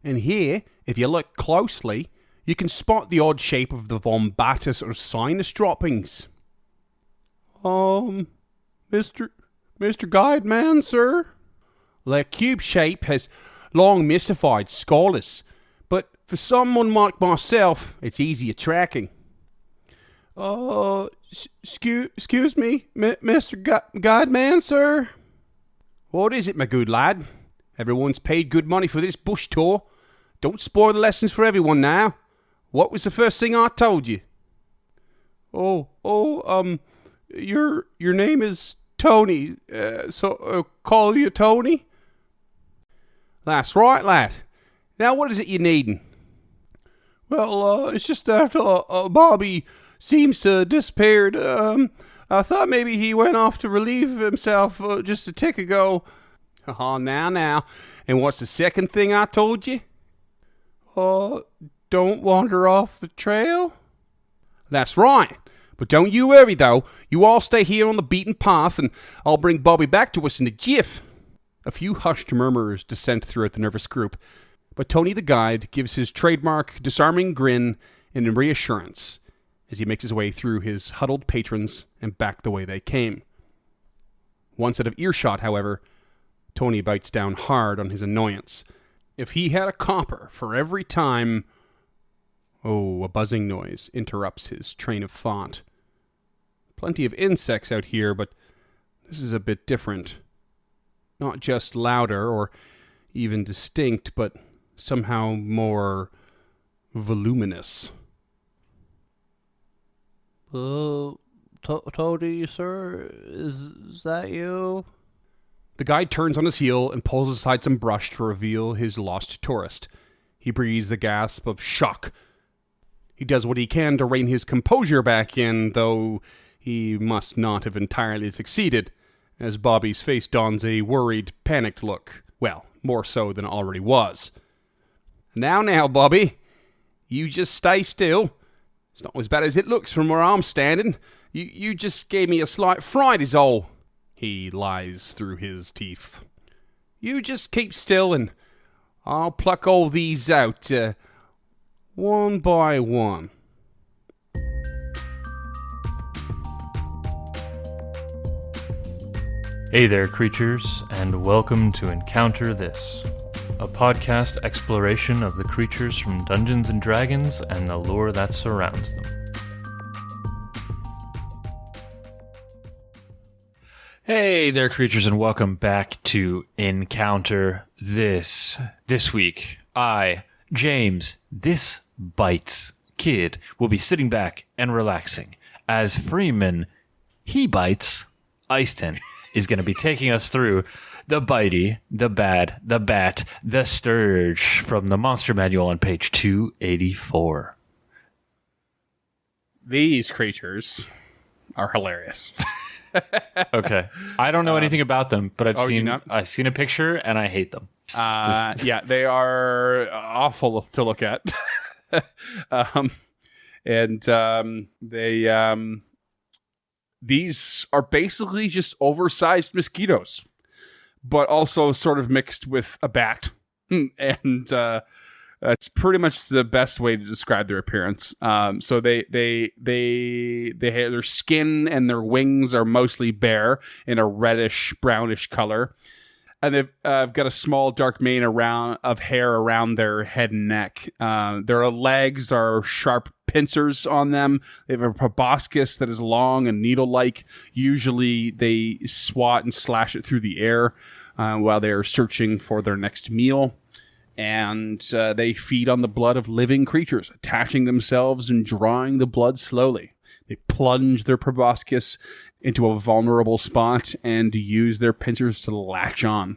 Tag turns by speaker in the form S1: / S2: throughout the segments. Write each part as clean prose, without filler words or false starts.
S1: And here, if you look closely, you can spot the odd shape of the vombatus or sinus droppings. Mr. Guide Man, sir? The cube shape has long mystified scholars, but for someone like myself, it's easier tracking. Excuse me, Mr. Guide Man, sir? What is it, my good lad? Everyone's paid good money for this bush tour. Don't spoil the lessons for everyone now. What was the first thing I told you? Your name is Tony, so call you Tony? That's right, lad. Now what is it you're needing? Well, it's just that Bobby seems to have disappeared. I thought maybe he went off to relieve himself just a tick ago. Now. And what's the second thing I told you? Don't wander off the trail? That's right. But don't you worry, though. You all stay here on the beaten path, and I'll bring Bobby back to us in a jiff. A few hushed murmurs descend throughout the nervous group, but Tony the guide gives his trademark disarming grin and reassurance as he makes his way through his huddled patrons and back the way they came. Once out of earshot, however, Tony bites down hard on his annoyance. If he had a copper for every time... a buzzing noise interrupts his train of thought. Plenty of insects out here, but this is a bit different. Not just louder or even distinct, but somehow more voluminous.
S2: Toady, sir? Is that you?
S1: The guide turns on his heel and pulls aside some brush to reveal his lost tourist. He breathes a gasp of shock. He does what he can to rein his composure back in, though he must not have entirely succeeded, as Bobby's face dons a worried, panicked look. Well, more so than it already was. Now, Bobby. You just stay still. It's not as bad as it looks from where I'm standing. You just gave me a slight fright is all. He lies through his teeth. You just keep still and I'll pluck all these out, one by one.
S3: Hey there, creatures, and welcome to Encounter This, a podcast exploration of the creatures from Dungeons & Dragons and the lore that surrounds them. Hey there, creatures, and welcome back to Encounter This. This week, I, James, this bites kid, will be sitting back and relaxing as Freeman, he bites, Easton, is going to be taking us through the bitey, the bad, the bat, the Stirge from the Monster Manual on page 284.
S1: These creatures are hilarious.
S3: Okay. I don't know anything about them, but I've seen a picture and I hate them.
S1: Yeah, they are awful to look at. These are basically just oversized mosquitoes, but also sort of mixed with a bat. And it's pretty much the best way to describe their appearance. So they have their skin and their wings are mostly bare in a reddish brownish color, and they've got a small dark mane of hair around their head and neck. Their legs are sharp pincers on them. They have a proboscis that is long and needle-like. Usually they swat and slash it through the air while they are searching for their next meal. And they feed on the blood of living creatures, attaching themselves and drawing the blood slowly. They plunge their proboscis into a vulnerable spot and use their pincers to latch on,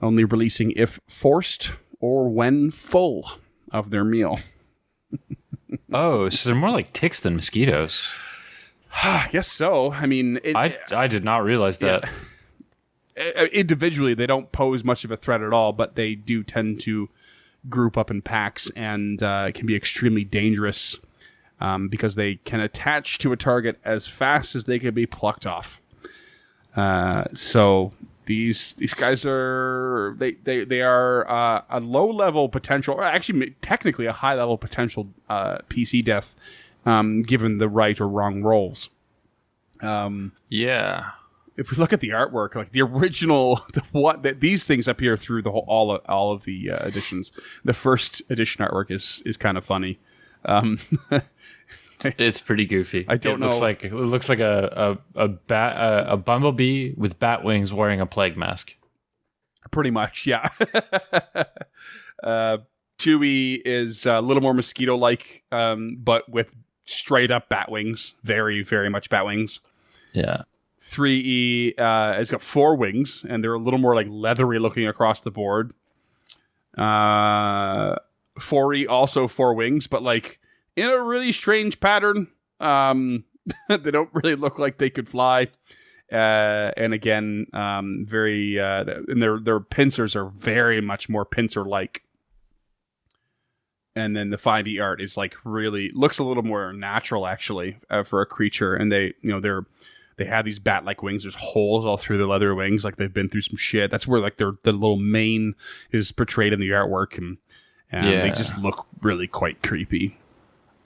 S1: only releasing if forced or when full of their meal.
S3: Oh, so they're more like ticks than mosquitoes.
S1: I guess so. I mean...
S3: I did not realize that.
S1: Yeah. Individually, they don't pose much of a threat at all, but they do tend to group up in packs and can be extremely dangerous because they can attach to a target as fast as they can be plucked off. So These guys are they are a low level potential, or actually technically a high level potential PC death, given the right or wrong rolls.
S3: Yeah.
S1: If we look at the artwork, like the original, these things appear through the whole all of the editions. The first edition artwork is kind of funny.
S3: It's pretty goofy.
S1: I don't know.
S3: It looks like a bumblebee with bat wings wearing a plague mask.
S1: Pretty much, yeah. Chewie is a little more mosquito-like, but with straight up bat wings. Very, very much bat wings.
S3: Yeah.
S1: 3E has got 4 wings, and they're a little more like leathery looking across the board. 4E also 4 wings, but like in a really strange pattern. They don't really look like they could fly. And again, very and their pincers are very much more pincer-like. And then the 5E art is like really looks a little more natural actually for a creature. And they have these bat-like wings. There's holes all through the leather wings, like they've been through some shit. That's where like the little mane is portrayed in the artwork, and they just look really quite creepy.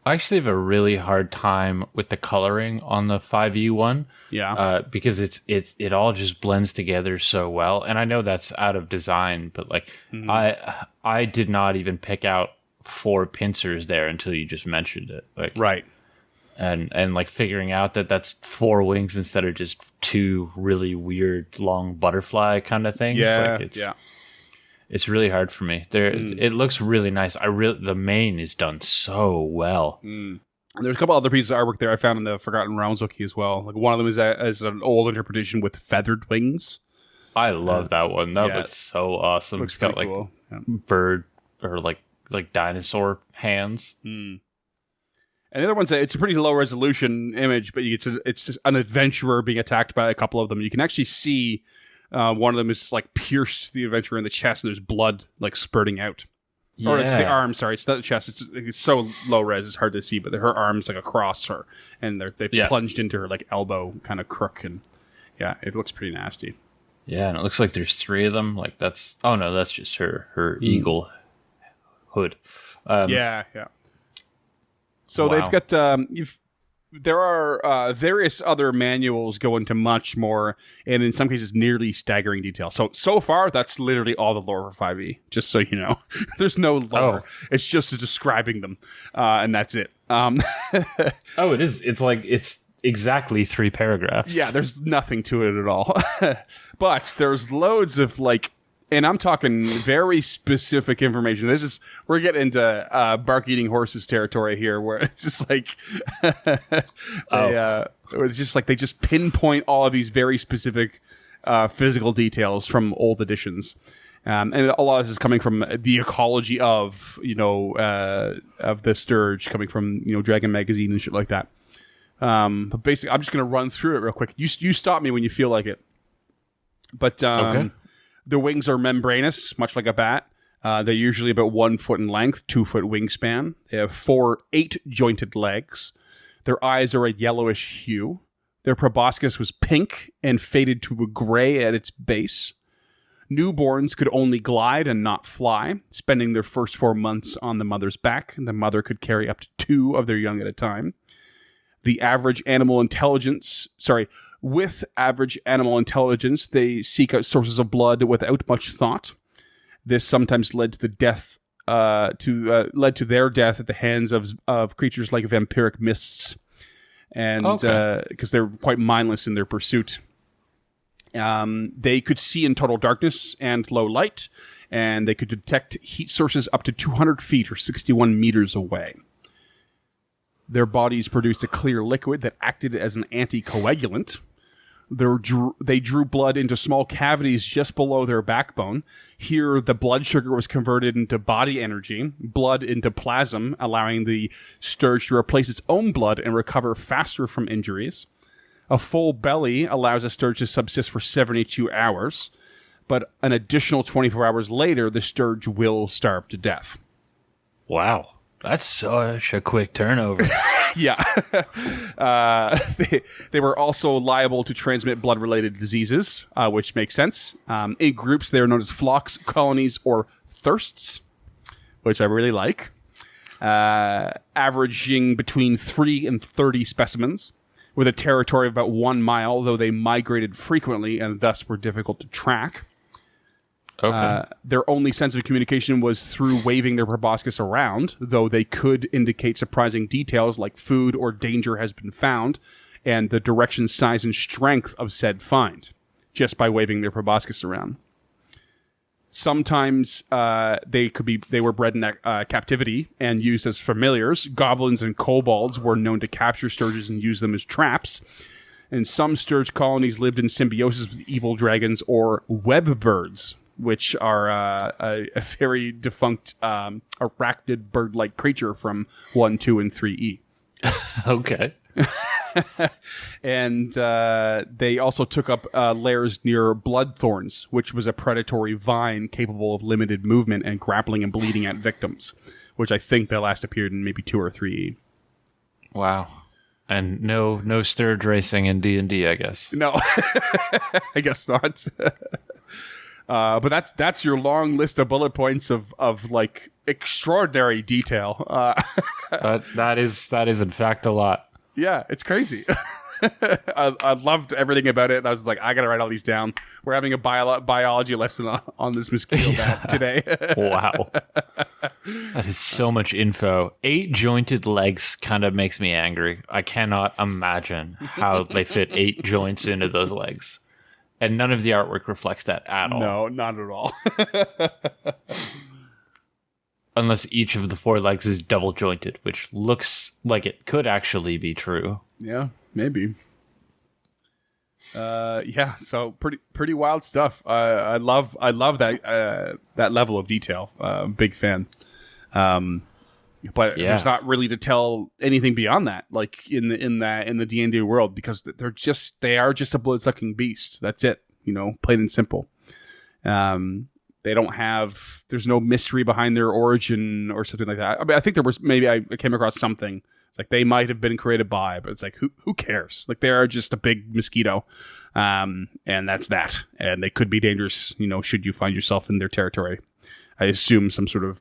S3: I actually have a really hard time with the coloring on the 5e one.
S1: Yeah.
S3: Because it all just blends together so well. And I know that's out of design, but like I did not even pick out 4 pincers there until you just mentioned it. Like
S1: right.
S3: And like figuring out that that's 4 wings instead of just 2 really weird long butterfly kind of things.
S1: Yeah.
S3: Like it's really hard for me. It looks really nice. The mane is done so well.
S1: There's a couple other pieces of artwork there I found in the Forgotten Realms wiki as well. Like one of them is an old interpretation with feathered wings.
S3: I love that one. That looks so awesome.
S1: Looks
S3: it's got like
S1: cool.
S3: bird or like dinosaur hands.
S1: And the other one's it's a pretty low resolution image, but it's an adventurer being attacked by a couple of them. You can actually see one of them is like pierced the adventurer in the chest, and there's blood like spurting out. Yeah. Or it's the arm. Sorry, it's not the chest. It's so low res, it's hard to see. But her arm's like across her, and they've plunged into her like elbow kind of crook, and it looks pretty nasty.
S3: Yeah, and it looks like there's 3 of them. Like that's just her eagle hood.
S1: Yeah. So they've got there are various other manuals go into much more, and in some cases nearly staggering detail. So far that's literally all the lore for 5e. Just so you know, there's no lore. It's just describing them, and that's it.
S3: It is. It's exactly 3 paragraphs.
S1: Yeah, there's nothing to it at all. But there's loads of like. And I'm talking very specific information. We're getting into bark-eating horses territory here, where it's just like, it's just like they just pinpoint all of these very specific physical details from old editions, and a lot of this is coming from the ecology of the Stirge, coming from Dragon Magazine and shit like that. But basically, I'm just gonna run through it real quick. You stop me when you feel like it. But okay. The wings are membranous, much like a bat. They're usually about 1 foot in length, 2 foot wingspan. They have 4 8-jointed legs. Their eyes are a yellowish hue. Their proboscis was pink and faded to a gray at its base. Newborns could only glide and not fly, spending their first 4 months on the mother's back. The mother could carry up to 2 of their young at a time. With average animal intelligence, they seek out sources of blood without much thought. This sometimes led to the death, led to their death at the hands of creatures like vampiric mists, and because they're quite mindless in their pursuit. They could see in total darkness and low light, and they could detect heat sources up to 200 feet or 61 meters away. Their bodies produced a clear liquid that acted as an anticoagulant. They drew blood into small cavities just below their backbone. Here, the blood sugar was converted into body energy, blood into plasm, allowing the Stirge to replace its own blood and recover faster from injuries. A full belly allows a Stirge to subsist for 72 hours, but an additional 24 hours later, the Stirge will starve to death.
S3: Wow. That's such a quick turnover.
S1: Yeah. They were also liable to transmit blood-related diseases, which makes sense. In groups, they are known as flocks, colonies, or thirsts, which I really like. Averaging between 3 and 30 specimens, with a territory of about 1 mile, though they migrated frequently and thus were difficult to track.
S3: Okay.
S1: Their only sense of communication was through waving their proboscis around, though they could indicate surprising details like food or danger has been found, and the direction, size, and strength of said find, just by waving their proboscis around. Sometimes they were bred in captivity and used as familiars. Goblins and kobolds were known to capture sturges and use them as traps. And some sturge colonies lived in symbiosis with evil dragons or web birds, which are a very defunct arachnid bird-like creature from 1, 2, and 3E.
S3: Okay.
S1: And they also took up lairs near bloodthorns, which was a predatory vine capable of limited movement and grappling and bleeding at victims, which I think they last appeared in maybe 2 or 3E.
S3: Wow. And no sturge racing in D&D, I guess.
S1: No, I guess not. But that's your long list of bullet points of like extraordinary detail.
S3: That is in fact a lot.
S1: Yeah, it's crazy. I loved everything about it, and I was like, I gotta write all these down. We're having a biology lesson on this mosquito bat today.
S3: Wow. That is so much info. 8 jointed legs kind of makes me angry. I cannot imagine how they fit 8 joints into those legs. And none of the artwork reflects that at all.
S1: No, not at all.
S3: Unless each of the 4 legs is double jointed, which looks like it could actually be true.
S1: Yeah, maybe. Yeah, so pretty wild stuff. I love that that level of detail. Big fan. But there's not really to tell anything beyond that, like in the D&D world, because they are just a blood-sucking beast. That's it, plain and simple. They don't have, there's no mystery behind their origin or something like that. I mean, I think there was, maybe I came across something. It's like they might have been created by, but it's like, who cares? Like, they are just a big mosquito. And that's that. And they could be dangerous, should you find yourself in their territory. I assume some sort of,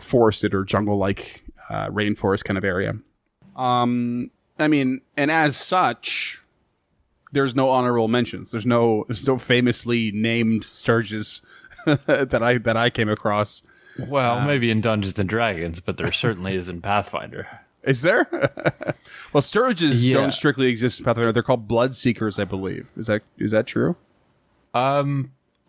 S1: forested or jungle-like rainforest kind of area. I mean, and as such, there's no honorable mentions. There's no famously named Stirges that I came across.
S3: Well, maybe in Dungeons and Dragons, but there certainly is in Pathfinder.
S1: Is there? Well, Stirges don't strictly exist in Pathfinder. They're called Bloodseekers, I believe. Is that true?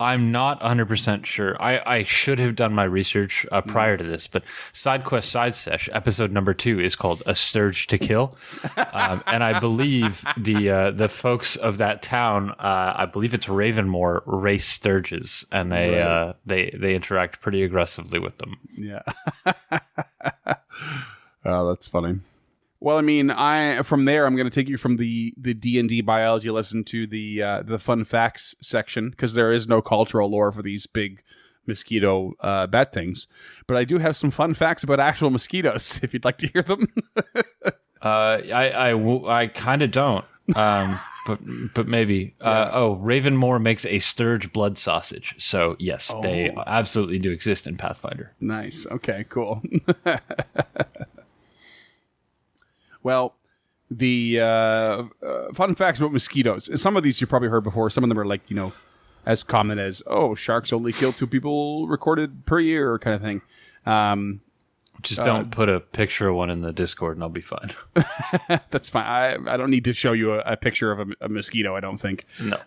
S3: I'm not 100% sure. I should have done my research prior to this, but Side Quest Side Sesh, episode number 2, is called A Stirge to Kill. And I believe the folks of that town, I believe it's Ravenmore, race Stirges, and they interact pretty aggressively with them.
S1: Yeah. Oh, that's funny. Well, I mean, from there, I'm going to take you from the D&D biology lesson to the fun facts section, because there is no cultural lore for these big mosquito bat things. But I do have some fun facts about actual mosquitoes, if you'd like to hear them.
S3: I kind of don't, but maybe. Ravenmore makes a Stirge blood sausage. So, yes, they absolutely do exist in Pathfinder.
S1: Nice. Okay, cool. Well, the fun facts about mosquitoes. Some of these you've probably heard before. Some of them are like, as common as, sharks only kill 2 people recorded per year kind of thing.
S3: Just don't put a picture of one in the Discord and I'll be fine.
S1: That's fine. I don't need to show you a picture of a mosquito, I don't think.
S3: No.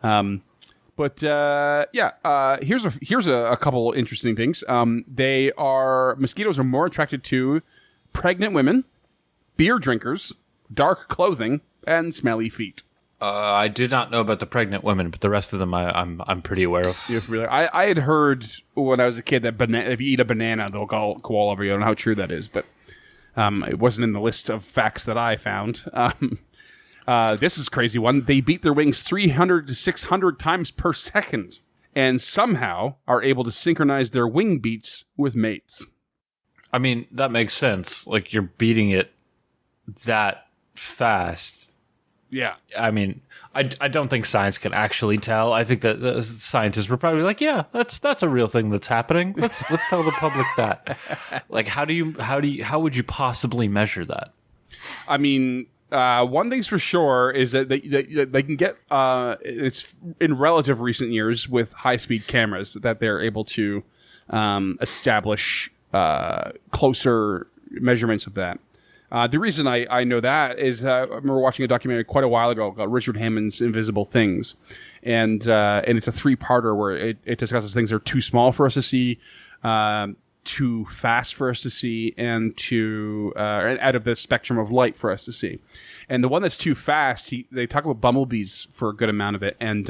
S1: Here's a couple interesting things. Mosquitoes are more attracted to pregnant women, beer drinkers, dark clothing, and smelly feet.
S3: I did not know about the pregnant women, but the rest of them I'm pretty aware of.
S1: I had heard when I was a kid that if you eat a banana, they'll go all over you. I don't know how true that is, but it wasn't in the list of facts that I found. This is a crazy one. They beat their wings 300 to 600 times per second, and somehow are able to synchronize their wing beats with mates.
S3: I mean, that makes sense. Like, you're beating it that fast.
S1: Yeah.
S3: I mean, I don't think science can actually tell. I think that the scientists were probably like, yeah, that's a real thing that's happening. Let's tell the public that. Like, how would you possibly measure that?
S1: I mean, one thing's for sure is that they can get it's in relative recent years with high-speed cameras that they're able to establish closer measurements of that. The reason I know that is I remember watching a documentary quite a while ago called Richard Hammond's Invisible Things, and it's a 3-parter where it discusses things that are too small for us to see, too fast for us to see, and out of the spectrum of light for us to see. And the one that's too fast, they talk about bumblebees for a good amount of it, and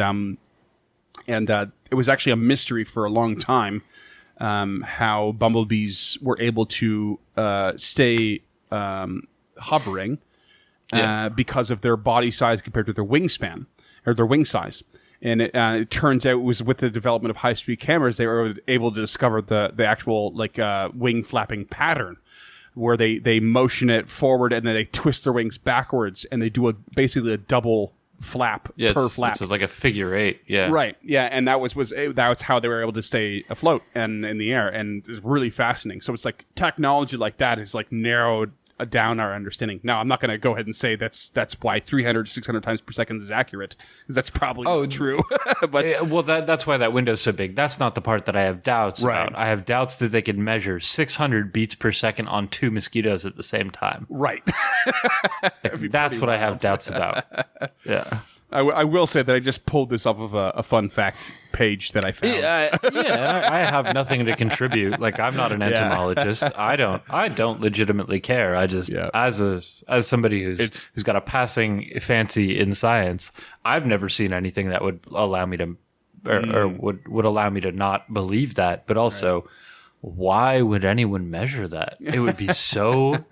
S1: it was actually a mystery for a long time how bumblebees were able to stay hovering because of their body size compared to their wingspan or their wing size. And it turns out it was with the development of high-speed cameras, they were able to discover the actual wing flapping pattern where they motion it forward and then they twist their wings backwards and they do basically a double flap per flap.
S3: It's like a figure 8. Yeah.
S1: Right. Yeah. And that was how they were able to stay afloat and in the air. And it's really fascinating. So it's like technology like that is like narrowed down our understanding. Now, I'm not going to go ahead and say that's why 300 to 600 times per second is accurate, because that's probably not true. But
S3: well, that's why that window's so big. That's not the part that I have doubts about. I have doubts that they can measure 600 beats per second on 2 mosquitoes at the same time.
S1: Right.
S3: That's what I have doubts about. Yeah.
S1: I will say that I just pulled this off of a fun fact page that I found.
S3: I have nothing to contribute. Like, I'm not an entomologist. I don't legitimately care. I just, as somebody who's got a passing fancy in science, I've never seen anything that would allow me to, or would allow me to not believe that. But also, why would anyone measure that? It would be so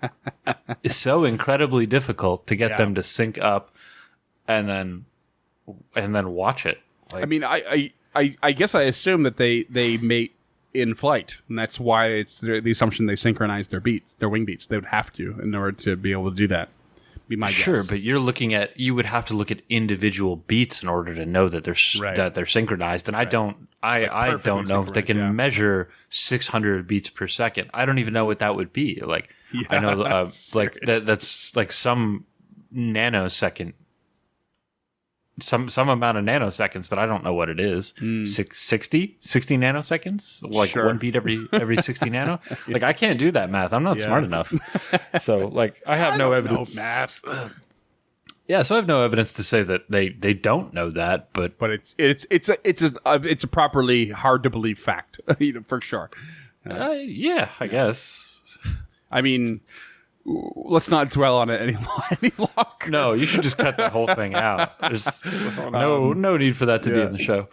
S3: incredibly difficult to get them to sync up and then watch it. Like,
S1: I mean, I guess I assume that they mate in flight, and that's why it's the assumption they synchronize their wing beats. They would have to in order to be able to do that. Be my
S3: sure,
S1: guess.
S3: But you would have to look at individual beats in order to know that they're synchronized. And I don't know if they can measure 600 beats per second. I don't even know what that would be. Like, I know that's like some nanosecond. Some amount of nanoseconds, but I don't know what it is. 60 nanoseconds? Like one beat every 60 nano? Like, I can't do that math. I'm not smart enough. So, like, I have no evidence.
S1: Math.
S3: Yeah, so I have no evidence to say that they don't know that, but
S1: it's a properly hard to believe fact, for sure.
S3: I guess.
S1: I mean, let's not dwell on it any longer.
S3: No, you should just cut that whole thing out. There's no need for that to be in the show.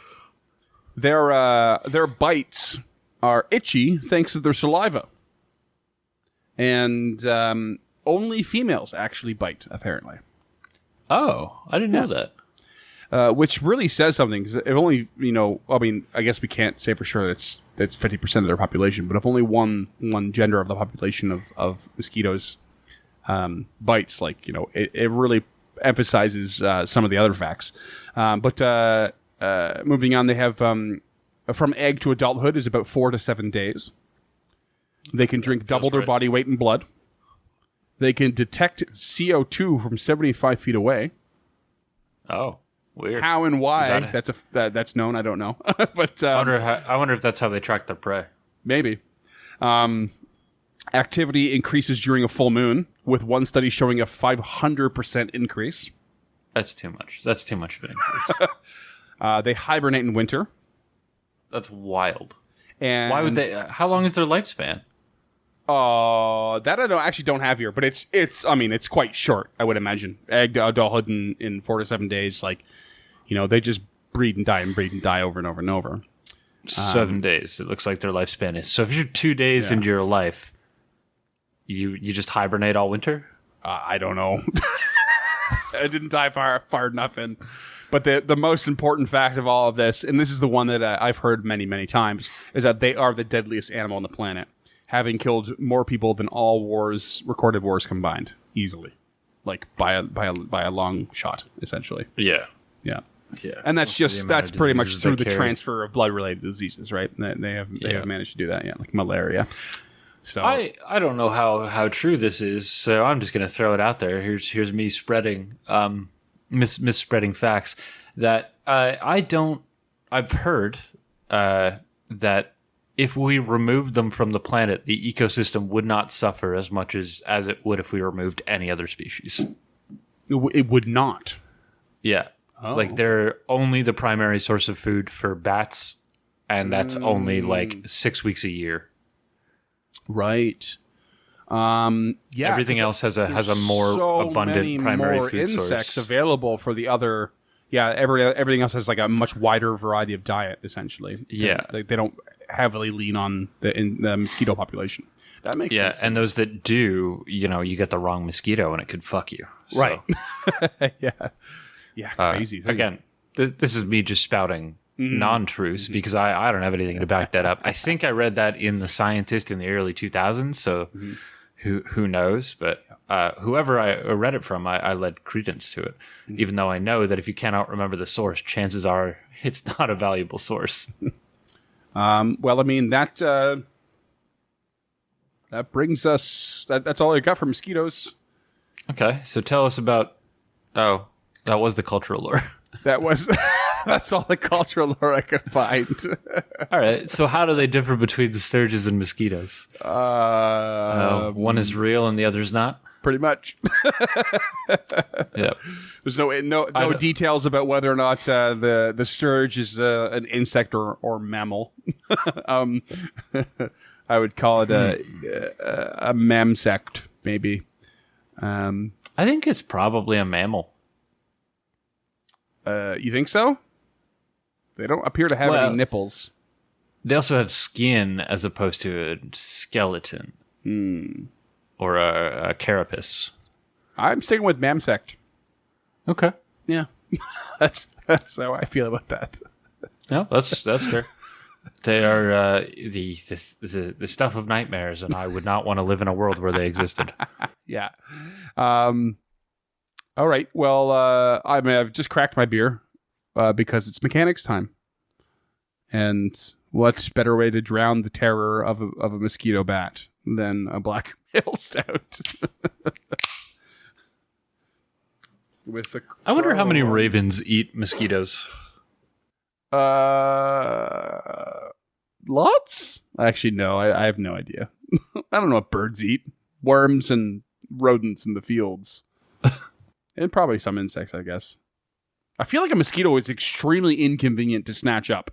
S1: Their bites are itchy thanks to their saliva, and only females actually bite, apparently.
S3: Oh, I didn't know that.
S1: Which really says something, because if only, I mean, I guess we can't say for sure that's 50% of their population, but if only one gender of the population of mosquitoes bites, like, it really emphasizes some of the other facts. But moving on, they have from egg to adulthood is about 4 to 7 days. They can drink double their body weight in blood. They can detect CO2 from 75 feet away.
S3: Oh. Weird.
S1: How and why? That's known. I don't know. But
S3: I wonder if that's how they track their prey.
S1: Maybe. Activity increases during a full moon, with one study showing a 500% increase.
S3: That's too much. That's too much of an increase.
S1: They hibernate in winter.
S3: That's wild.
S1: And
S3: why would they? How long is their lifespan?
S1: That I actually don't have here, but it's quite short, I would imagine. Egg to adulthood in 4 to 7 days, like, they just breed and die over and over and over.
S3: 7 days. It looks like their lifespan is. So if you're 2 days into your life, you just hibernate all winter?
S1: I don't know. I didn't die far enough in. But the most important fact of all of this, and this is the one that I've heard many, many times, is that they are the deadliest animal on the planet. having killed more people than all recorded wars combined, easily, like by a long shot, essentially.
S3: Yeah.
S1: Yeah. And that's pretty much through the transfer of blood-related diseases, right? They have managed to do that, like malaria. So
S3: I don't know how true this is, so I'm just going to throw it out there. Here's me spreading misspreading facts that I've heard that if we removed them from the planet, the ecosystem would not suffer as much as it would if we removed any other species.
S1: It would not.
S3: Yeah.
S1: Oh.
S3: Like they're only the primary source of food for bats, and that's only like 6 weeks a year.
S1: Right.
S3: Everything else has a more abundant primary food source.
S1: Insects available for the other. Yeah, everything else has like a much wider variety of diet, essentially.
S3: Yeah,
S1: they don't heavily lean on the mosquito population. That makes sense.
S3: Yeah, and those that do, you get the wrong mosquito and it could fuck you. So.
S1: Right. Yeah, crazy.
S3: Again, this is me just spouting non-truths because I don't have anything to back that up. I think I read that in The Scientist in the early 2000s, so who knows? But whoever I read it from, I led credence to it, even though I know that if you cannot remember the source, chances are it's not a valuable source.
S1: Well, I mean, that brings us... That's all I got for mosquitoes.
S3: Okay, so tell us about... Oh, that was the cultural lore.
S1: That was... That's all the cultural lore I could find.
S3: All right. So how do they differ between the sturges and mosquitoes? One is real and the other's not?
S1: Pretty much.
S3: Yep.
S1: There's no details about whether or not the sturge is an insect or mammal. I would call it a mamsect, maybe.
S3: I think it's probably a mammal.
S1: You think so? They don't appear to have any nipples.
S3: They also have skin as opposed to a skeleton. Or a carapace.
S1: I'm sticking with mamsect.
S3: Okay.
S1: Yeah. that's how I feel about that.
S3: No, that's fair. They are the stuff of nightmares, and I would not want to live in a world where they existed.
S1: Yeah. All right. Well, I've just cracked my beer because it's mechanics time. And what better way to drown the terror of a mosquito bat than a black ale stout?
S3: I wonder how many ravens eat mosquitoes.
S1: Lots? Actually, no. I have no idea. I don't know what birds eat. Worms and rodents in the fields. And probably some insects, I guess. I feel like a mosquito is extremely inconvenient to snatch up.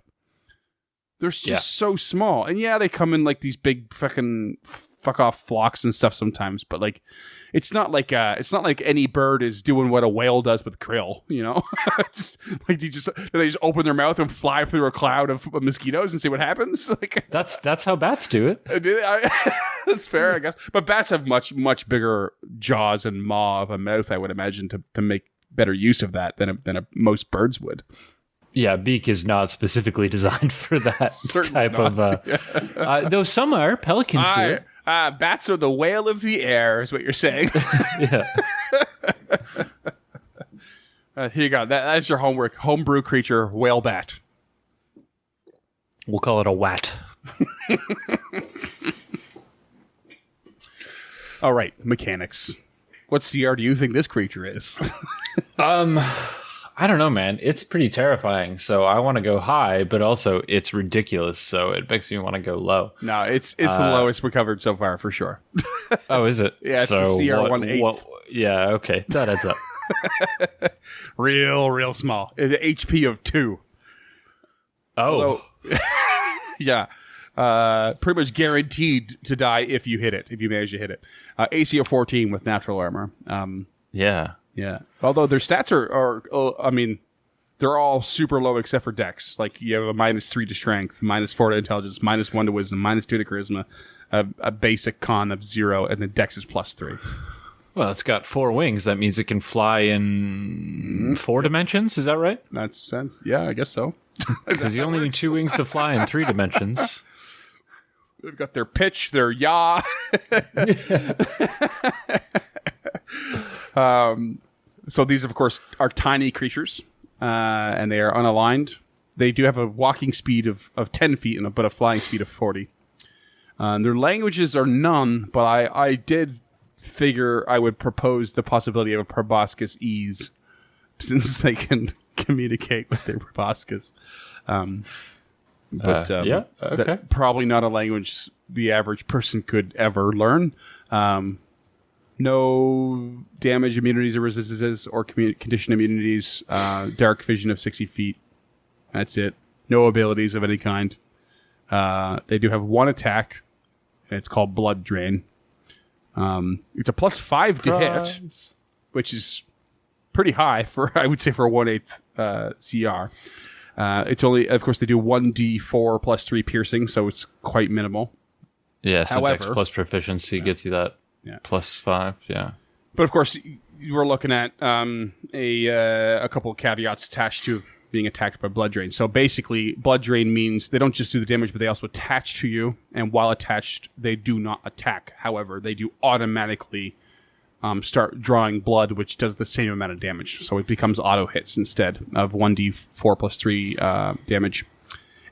S1: They're just so small. And yeah, they come in like these big fucking fuck off flocks and stuff sometimes, but like it's not like any bird is doing what a whale does with krill, It's like they just open their mouth and fly through a cloud of mosquitoes and see what happens. Like
S3: that's how bats do it.
S1: That's fair, I guess. But bats have much bigger jaws and maw of a mouth, I would imagine, to make better use of that than most birds would.
S3: Yeah, beak is not specifically designed for that type of... though some are. Pelicans do it.
S1: Bats are the whale of the air, is what you're saying.
S3: Yeah.
S1: Here you go. That is your homework. Homebrew creature, whale bat.
S3: We'll call it a wat.
S1: All right, mechanics. What CR do you think this creature is?
S3: I don't know, man. It's pretty terrifying, so I want to go high, but also it's ridiculous, so it makes me want to go low.
S1: No, it's the lowest we covered so far, for sure.
S3: Oh, is it?
S1: Yeah, it's so the CR 1/8.
S3: Yeah, okay. That adds up.
S1: Real small. The HP of 2.
S3: Oh.
S1: Yeah. Pretty much guaranteed to die if you manage to hit it. AC of 14 with natural armor.
S3: Yeah.
S1: Yeah. Although their stats are they're all super low except for Dex. Like you have a -3 to strength, -4 to intelligence, -1 to wisdom, -2 to charisma, a basic con of 0, and then Dex is +3.
S3: Well, it's got 4 wings. That means it can fly in 4 dimensions. Is that right?
S1: That's sense. Yeah, I guess so.
S3: Because you only need 2 wings to fly in 3 dimensions.
S1: They've got their pitch, their yaw. So these, of course, are tiny creatures, and they are unaligned. They do have a walking speed of 10 feet but a flying speed of 40. Their languages are none, but I did figure I would propose the possibility of a proboscis ease, since they can communicate with their proboscis. Probably not a language the average person could ever learn. No damage, immunities, or resistances, or condition immunities. Dark vision of 60 feet. That's it. No abilities of any kind. They do have one attack, and it's called Blood Drain. It's a +5 to hit, which is pretty high for, I would say, for a 1/8 CR. It's only, of course, they do 1d4 +3 piercing, so it's quite minimal.
S3: Yeah, so Dex plus proficiency gets you that +5, yeah.
S1: But of course, we're looking at a couple of caveats attached to being attacked by Blood Drain. So basically, Blood Drain means they don't just do the damage, but they also attach to you, and while attached, they do not attack. However, they do automatically start drawing blood, which does the same amount of damage. So it becomes auto hits instead of 1d4 +3 damage.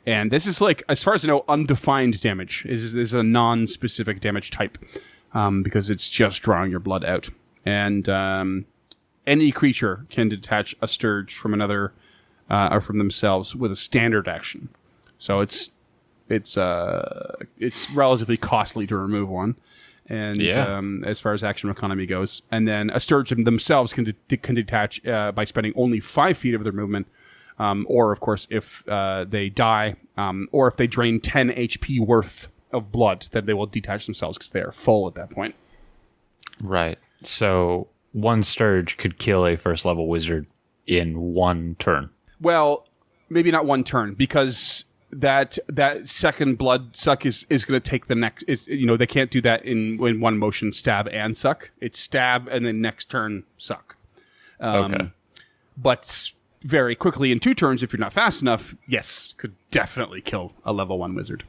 S1: And this is, like, as far as I know, undefined damage. This is a non-specific damage type, because it's just drawing your blood out. And any creature can detach a Stirge from another or from themselves with a standard action. So it's relatively costly to remove one. And as far as action economy goes, and then a Stirge themselves can detach by spending only 5 feet of their movement, or of course if they die, or if they drain 10 HP worth of blood, then they will detach themselves because they are full at that point.
S3: Right. So one Stirge could kill a first level wizard in one turn.
S1: Well, maybe not one turn, because that second blood suck is going to take the next. They can't do that in one motion, stab and suck. It's stab and then next turn suck.
S3: Okay.
S1: But very quickly in 2 turns, if you're not fast enough, yes, could definitely kill a level 1 wizard.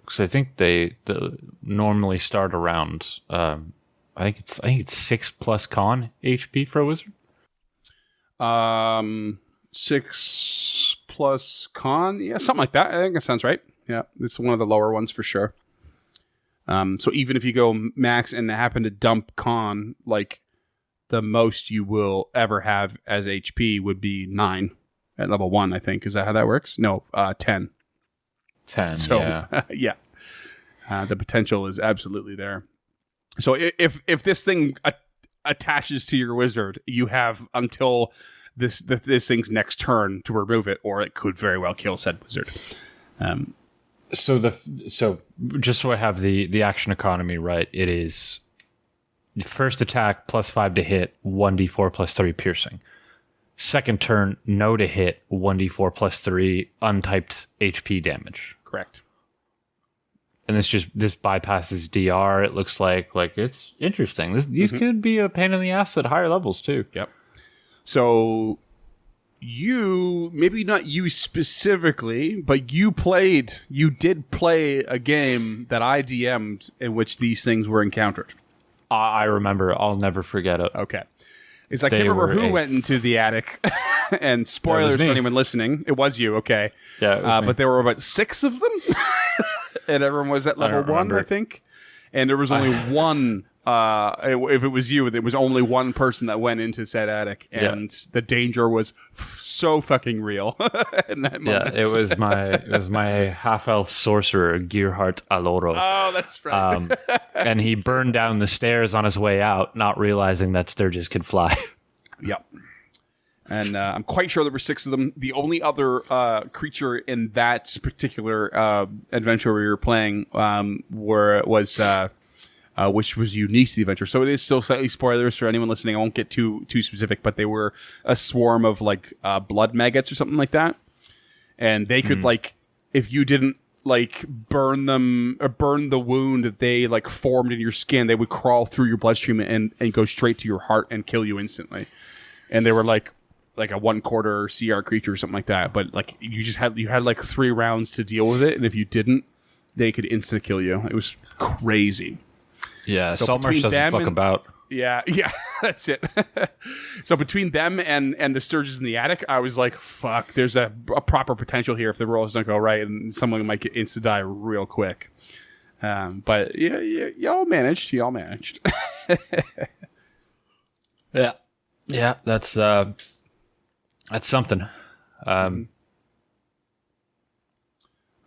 S3: So I think they normally start around. I think it's 6+ con HP for a wizard.
S1: 6 plus con, yeah, something like that. I think that sounds right. Yeah, it's one of the lower ones for sure. So even if you go max and happen to dump con, like the most you will ever have as HP would be 9 at level 1. I think, is that how that works? No, 10.
S3: 10.
S1: So
S3: yeah.
S1: yeah, the potential is absolutely there. So if this thing attaches to your wizard, you have until this thing's next turn to remove it, or it could very well kill said wizard.
S3: So just so I have the action economy right, it is first attack +5 to hit, 1d4 +3 piercing. Second turn, no to hit, 1d4 +3 untyped HP damage.
S1: Correct.
S3: And this bypasses DR. It looks like it's interesting. These could be a pain in the ass at higher levels too.
S1: Yep. So maybe not you specifically, but you did play a game that I DM'd in which these things were encountered.
S3: I remember. I'll never forget it.
S1: Okay. I can't remember who went into the attic. And spoilers for anyone listening. It was you, okay.
S3: Yeah, it was me.
S1: But there were about 6 of them. And everyone was at level 1, I think. And there was only one. If it was you, there was only one person that went into said attic, and the danger was so fucking real in that moment.
S3: Yeah, it was my half-elf sorcerer Gearhart Aloro.
S1: Oh, that's right.
S3: And he burned down the stairs on his way out, not realizing that Stirges could fly.
S1: Yep. And I'm quite sure there were 6 of them. The only other creature in that particular adventure we were playing which was unique to the adventure. So it is still slightly spoilers for anyone listening. I won't get too specific, but they were a swarm of like blood maggots or something like that. And they could if you didn't burn them or burn the wound that they formed in your skin, they would crawl through your bloodstream and go straight to your heart and kill you instantly. And they were like a 1/4 CR creature or something like that. But you had 3 rounds to deal with it. And if you didn't, they could insta kill you. It was crazy.
S3: Yeah,
S1: So
S3: Salt Marsh
S1: between
S3: doesn't
S1: them
S3: fuck
S1: and-
S3: about.
S1: Yeah, that's it. So between them and the Stirges in the attic, I was like, fuck, there's a proper potential here if the rolls don't go right, and someone might get insta-die real quick. But yeah, y'all managed.
S3: Yeah, yeah, that's something.
S1: But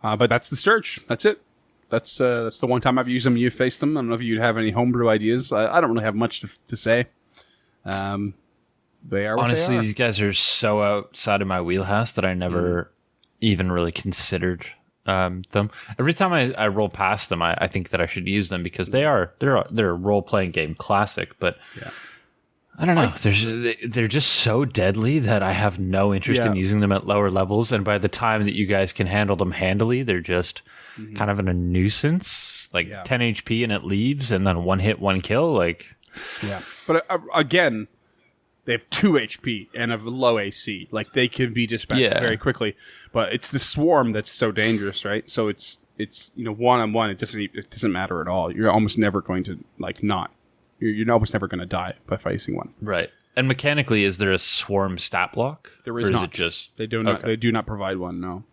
S1: that's the Stirge. That's it. That's the one time I've used them. You've faced them. I don't know if you'd have any homebrew ideas. I don't really have much to say. They are what
S3: Honestly,
S1: they are.
S3: these guys are so outside of my wheelhouse that I never even really considered them. Every time I roll past them, I think that I should use them because they're a role playing game classic. But
S1: Yeah.
S3: I don't know. They're just so deadly that I have no interest in using them at lower levels. And by the time that you guys can handle them handily, they're just kind of a nuisance. Like 10 HP and it leaves, and then 1 hit, 1 kill. Like,
S1: Yeah. But again, they have 2 HP and a low AC. Like they can be dispatched very quickly. But it's the swarm that's so dangerous, right? So it's one-on-one. It doesn't matter at all. You're almost never going to You're almost never going to die by facing one.
S3: right. And mechanically, is there a swarm stat block?
S1: There is
S3: or
S1: not.
S3: It just
S1: They do not.
S3: Okay.
S1: They do not provide one. No.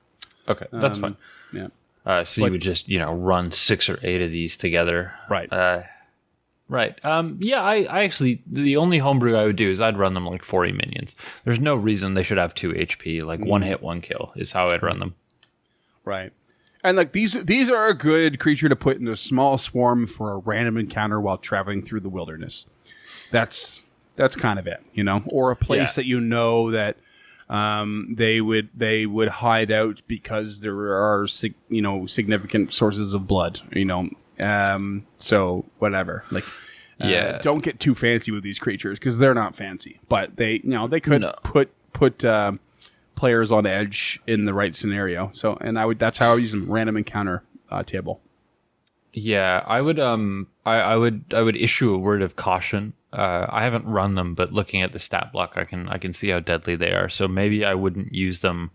S3: Okay, that's fine.
S1: Yeah.
S3: So you would just run 6 or 8 of these together,
S1: Right.
S3: Right. Yeah. I actually the only homebrew I would do is I'd run them like 40 minions. There's no reason they should have 2 HP. Like 1 hit, 1 kill is how I'd run them.
S1: Right. And like these are a good creature to put in a small swarm for a random encounter while traveling through the wilderness. That's kind of it, or a place that that they would hide out because there are significant sources of blood, so whatever. Like don't get too fancy with these creatures because they're not fancy, but they could put players on edge in the right scenario. So, and that's how I would use them. Random encounter table.
S3: Yeah, I would I would issue a word of caution. I haven't run them, but looking at the stat block, I can see how deadly they are. So maybe I wouldn't use them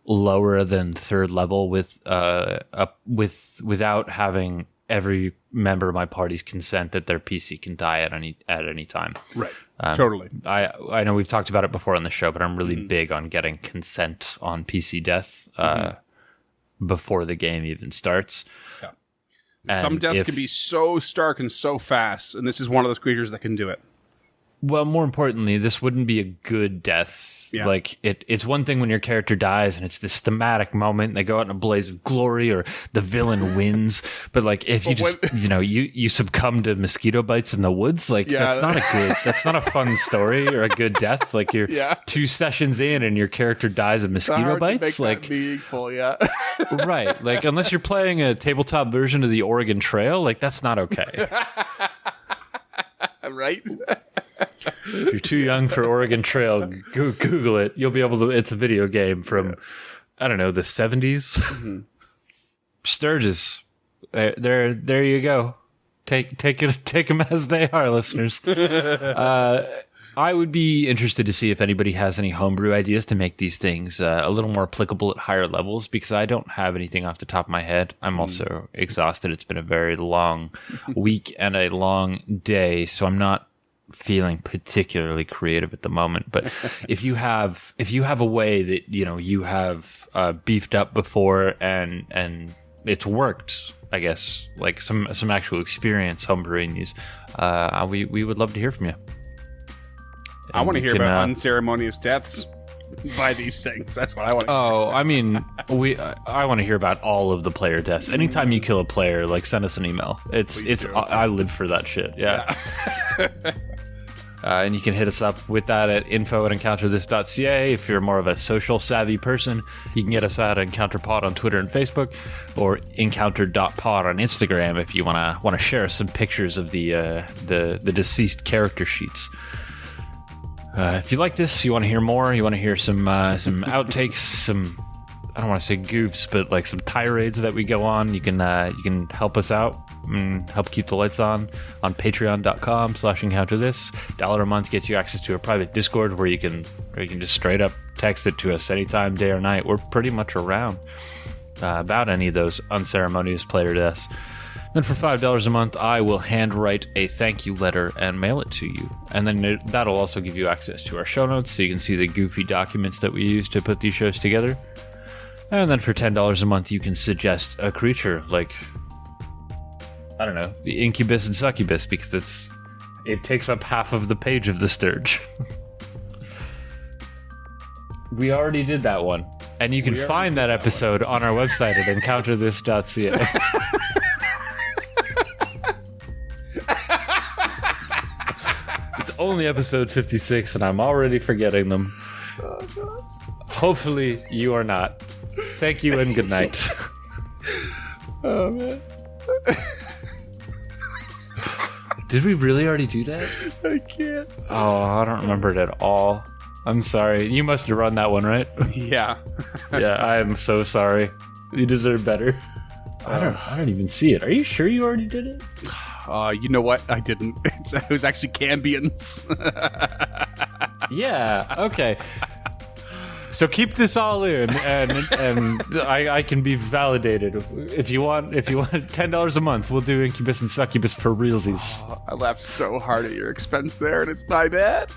S3: lower than 3rd level without having every member of my party's consent that their PC can die at any time.
S1: Right. Totally.
S3: I know we've talked about it before on the show, but I'm really big on getting consent on PC death before the game even starts.
S1: Yeah.
S3: And
S1: some deaths can be so stark and so fast, and this is one of those creatures that can do it.
S3: Well, more importantly, this wouldn't be a good death.
S1: Yeah.
S3: Like it's one thing when your character dies and it's this thematic moment and they go out in a blaze of glory or the villain wins. But like if you just you succumb to mosquito bites in the woods, like that's not a fun story or a good death. Like you're 2 sessions in and your character dies of mosquito bites. Like
S1: meaningful, yeah.
S3: Right. Like unless you're playing a tabletop version of the Oregon Trail, like that's not okay.
S1: Right.
S3: If you're too young for Oregon Trail, Google it. You'll be able to. It's a video game from, I don't know, the 70s. Stirges. There you go. Take them as they are, listeners. I would be interested to see if anybody has any homebrew ideas to make these things a little more applicable at higher levels, because I don't have anything off the top of my head. I'm also exhausted. It's been a very long week and a long day, so I'm not feeling particularly creative at the moment. But if you have a way that you have beefed up before and it's worked, I guess, like some actual experience homebrewing these, we would love to hear from you.
S1: I want to hear about unceremonious deaths by these things. That's what I want to hear.
S3: Oh, I mean, I want to hear about all of the player deaths. Anytime you kill a player, like send us an email. I live for that shit. Yeah. And you can hit us up with that at info@encounterthis.ca. If you're more of a social savvy person, you can get us at EncounterPod on Twitter and Facebook, or encounter.pod on Instagram if you want to share some pictures of the deceased character sheets. If you like this, you want to hear more, you want to hear some outtakes, some, I don't want to say goofs, but like some tirades that we go on, you can help us out and help keep the lights on patreon.com/encounterthis. $1 a month gets you access to a private Discord where you can just straight up text it to us anytime, day or night. We're pretty much around. about any of those unceremonious player deaths. Then for $5 a month, I will handwrite a thank you letter and mail it to you. And then that'll also give you access to our show notes so you can see the goofy documents that we use to put these shows together. And then for $10 a month, you can suggest a creature like, I don't know, the incubus and succubus, because it takes up half of the page of the Stirge. We already did that one. And you can find that episode on our website at encounterthis.ca. It's only episode 56, and I'm already forgetting them. Oh, God. Hopefully, you are not. Thank you and good night.
S1: Oh, man.
S3: Did we really already do that?
S1: I can't.
S3: Oh, I don't remember it at all. I'm sorry. You must have run that one, right?
S1: Yeah.
S3: Yeah, I am so sorry. You deserve better. I don't even see it. Are you sure you already did it?
S1: You know what? I didn't. It was actually Cambions.
S3: Yeah, okay. So keep this all in, and I can be validated. If you want $10 a month, we'll do Incubus and Succubus for realsies.
S1: I laughed so hard at your expense there, and it's my bad.